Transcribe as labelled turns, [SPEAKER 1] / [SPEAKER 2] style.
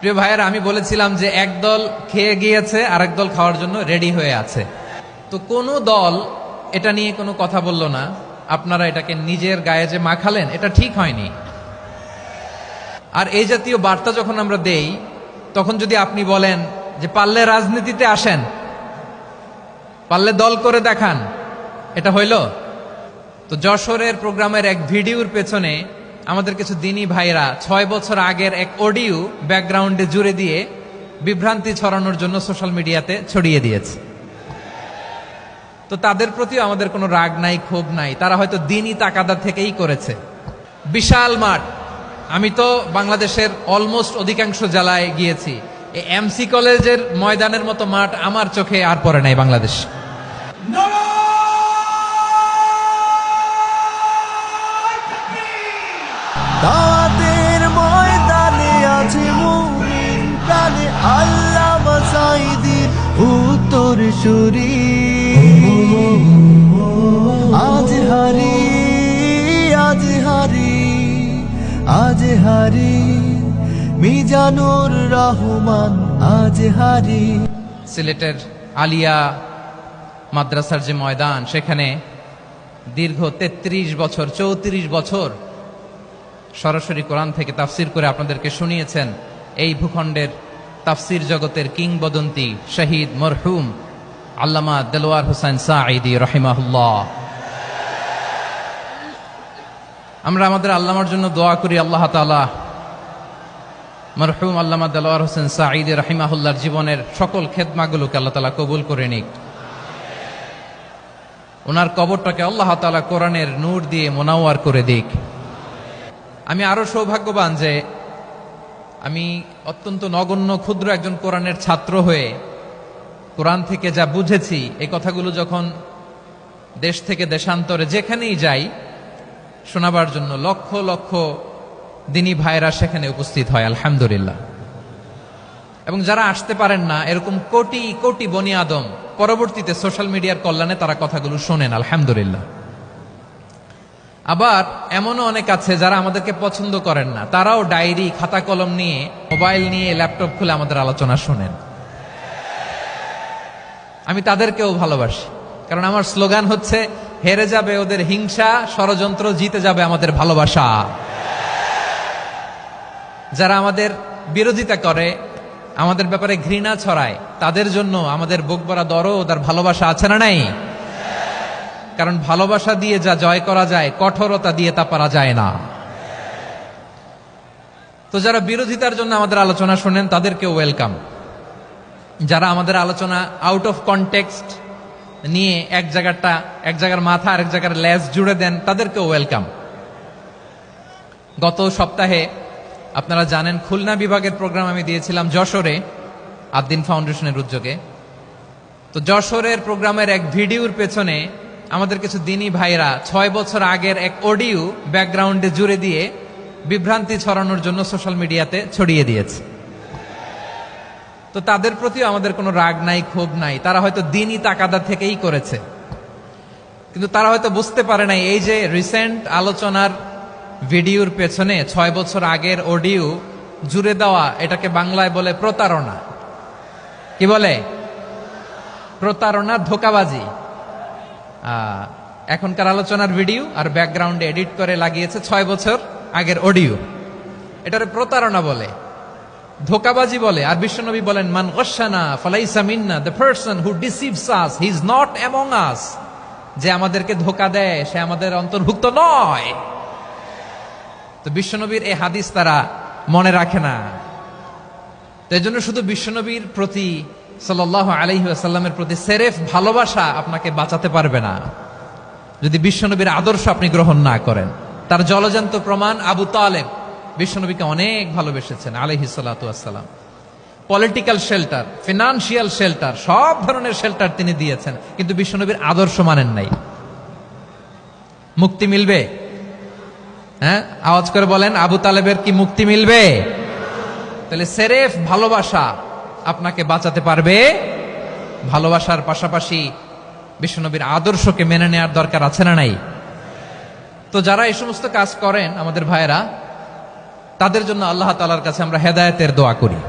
[SPEAKER 1] প্রিয় ভাইয়েরা, আমি বলেছিলাম যে একদল খেয়ে গিয়েছে, আরেক দল খাওয়ার জন্য রেডি হয়ে আছে। তো কোনো দল এটা নিয়ে কোনো কথা বলল না। আপনারা এটাকে নিজের গায়ে যে মাখালেন, এটা ঠিক হয়নি। আর এই জাতীয় বার্তা যখন আমরা দেই, তখন যদি আপনি বলেন যে পারলে রাজনীতিতে আসেন, পারলে দল করে দেখান, এটা হইল? তো যশোরের প্রোগ্রামের এক ভিডিওর পেছনে আমাদের কিছু দিনী ভাইরা 6 বছর আগের এক অডিও ব্যাকগ্রাউন্ডে জুড়ে দিয়ে বিভ্রান্তি ছড়ানোর জন্য সোশ্যাল মিডিয়াতে ছড়িয়ে দিয়েছে। তো তাদের প্রতিও আমাদের কোনো রাগ নাই, ক্ষোভ নাই। তারা হয়তো দিনই তাকাদা থেকেই করেছে। বিশাল মাঠ, আমি তো বাংলাদেশের অলমোস্ট অধিকাংশ জেলায় গিয়েছি। এই এমসি কলেজের ময়দানের মতো মাঠ আমার চোখে আর পড়ে নাই বাংলাদেশ।
[SPEAKER 2] দাওয়াতের ময়দানে আছে মুমিন প্রাণে আল্লামা সাঈদীর উত্তরসূরি। আজ হারি আজ হারি আজ হারি মিজানুর রহমান আজ হারি।
[SPEAKER 1] সিলেটের আলিয়া মাদ্রাসার যে ময়দান, সেখানে দীর্ঘ 33 বছর 34 বছর সরাসরি কোরআন থেকে তাফসির করে আপনাদেরকে শুনিয়েছেন এই ভূখণ্ডের তাফসির জগতের কিংবদন্তি শহীদ মরহুম আল্লামা দেলোয়ার হোসেন সাঈদী রাহিমাহুল্লাহ। আমরা আমাদের আল্লামার জন্য দোয়া করি, আল্লাহ তাআলা মরহুম আল্লামা দেলোয়ার হোসেন সাঈদী রাহিমাহুল্লাহর জীবনের সকল খেদমাগুলোকে আল্লাহ তাআলা কবুল করে নিক। ওনার কবরটাকে আল্লাহ তাআলা কোরআনের নূর দিয়ে মোনাওয়ার করে দিক। আমি আরো সৌভাগ্যবান যে আমি অত্যন্ত নগণ্য ক্ষুদ্র একজন কোরআনের ছাত্র হয়ে কোরআন থেকে যা বুঝেছি, এই কথাগুলো যখন দেশ থেকে দেশান্তরে যেখানেই যাই শোনাবার জন্য লক্ষ লক্ষ দিনী ভাইরা সেখানে উপস্থিত হয়, আলহামদুলিল্লাহ। এবং যারা আসতে পারেন না, এরকম কোটি কোটি বনি আদম পরবর্তীতে সোশ্যাল মিডিয়ার কল্যাণে তারা কথাগুলো শোনেন, আলহামদুলিল্লাহ। আবার এমনও অনেক আছে যারা আমাদেরকে পছন্দ করেন না, তারাও ডায়েরি খাতা কলম নিয়ে, মোবাইল নিয়ে, ল্যাপটপ খুলে আমাদের আলোচনা শোনেন। আমি তাদেরকেও ভালোবাসি, কারণ আমার স্লোগান হচ্ছে হেরে যাবে ওদের হিংসা, ষড়যন্ত্র, জিতে যাবে আমাদের ভালোবাসা। যারা আমাদের বিরোধিতা করে, আমাদের ব্যাপারে ঘৃণা ছড়ায়, তাদের জন্য আমাদের বুক ভরা দরদ আর ভালোবাসা আছে না নাই? কারণ ভালোবাসা দিয়ে যা জয় করা যায়, কঠোরতা দিয়ে তা পারা যায় না। তো যারা বিরোধিতার জন্য আমাদের আলোচনা শোনেন, তাদেরকেও ওয়েলকাম। যারা আমাদের আলোচনা আউট অফ কনটেক্সট নিয়ে এক জায়গার মাথা আর এক জায়গার লেজ জুড়ে দেন, তাদেরকেও ওয়েলকাম। গত সপ্তাহে আপনারা জানেন খুলনা বিভাগের প্রোগ্রাম আমি দিয়েছিলাম যশোরে আদ্দিন ফাউন্ডেশনের উদ্যোগে। তো যশোরের প্রোগ্রামের এক ভিডিওর পেছনে আমাদের কিছু দিনী ভাইরা 6 বছর আগের এক অডিও ব্যাকগ্রাউন্ডে জুড়ে দিয়ে বিভ্রান্তি ছড়ানোর জন্য সোশ্যাল মিডিয়াতে ছড়িয়ে দিয়েছে। তো তাদের প্রতিও আমাদের কোনো রাগ নাই, ক্ষোভ নাই। তারা হয়তো দিনই তাকাদা থেকেই করেছে, কিন্তু তারা হয়তো বুঝতে পারে নাই এই যে রিসেন্ট আলোচনার ভিডিওর পেছনে 6 বছর আগের অডিও জুড়ে দেওয়া, এটাকে বাংলায় বলে প্রতারণা। কি বলে? প্রতারণা, ধোঁকাবাজি। এখনকার আলোচনার ভিডিও আর ব্যাকগ্রাউন্ডে এডিট করে লাগিয়েছে 6 বছর আগের অডিও। এটারে প্রতারণা বলে, ধোঁকাবাজি বলে। আর বিশ্বনবী বলেন, মান গশানা ফালাইসা মিন্না, the person who deceives us he is not among us. যে আমাদেরকে ধোঁকা দেয়, সে আমাদের অন্তর্ভুক্ত নয়। তো বিশ্বনবীর এই হাদিস তারা মনে রাখে না। তো এই জন্য শুধু বিশ্বনবীর প্রতি সাল্লাল্লাহু আলাইহি ওয়াসাল্লামের প্রতি সেরেফ ভালোবাসা আপনাকে বাঁচাতে পারবে না যদি বিশ্বনবীর আদর্শ আপনি গ্রহণ না করেন। তার জলজান্ত প্রমাণ, আবু তালেব বিশ্বনবীকে অনেক ভালোবেসেছেন আলাইহিস সালাতু ওয়াসসালাম। পলিটিক্যাল শেল্টার, ফিনান্সিয়াল শেল্টার, সব ধরনের শেল্টার তিনি দিয়েছেন, কিন্তু বিশ্বনবীর আদর্শ মানেন নাই। মুক্তি মিলবে? হ্যাঁ, আওয়াজ করে বলেন, আবু তালেবের কি মুক্তি মিলবে? তাহলে সেরেফ ভালোবাসা আপনাকে বাঁচাতে পারবে। ভালোবাসার পাশাপাশি বিশ্বনবীর আদর্শকে মেনে নেওয়ার দরকার আছে না নাই? তো যারা এই সমস্ত কাজ করেন আমাদের ভাইয়েরা, তাদের জন্য আল্লাহ তাআলার কাছে আমরা হেদায়েতের দোয়া করি।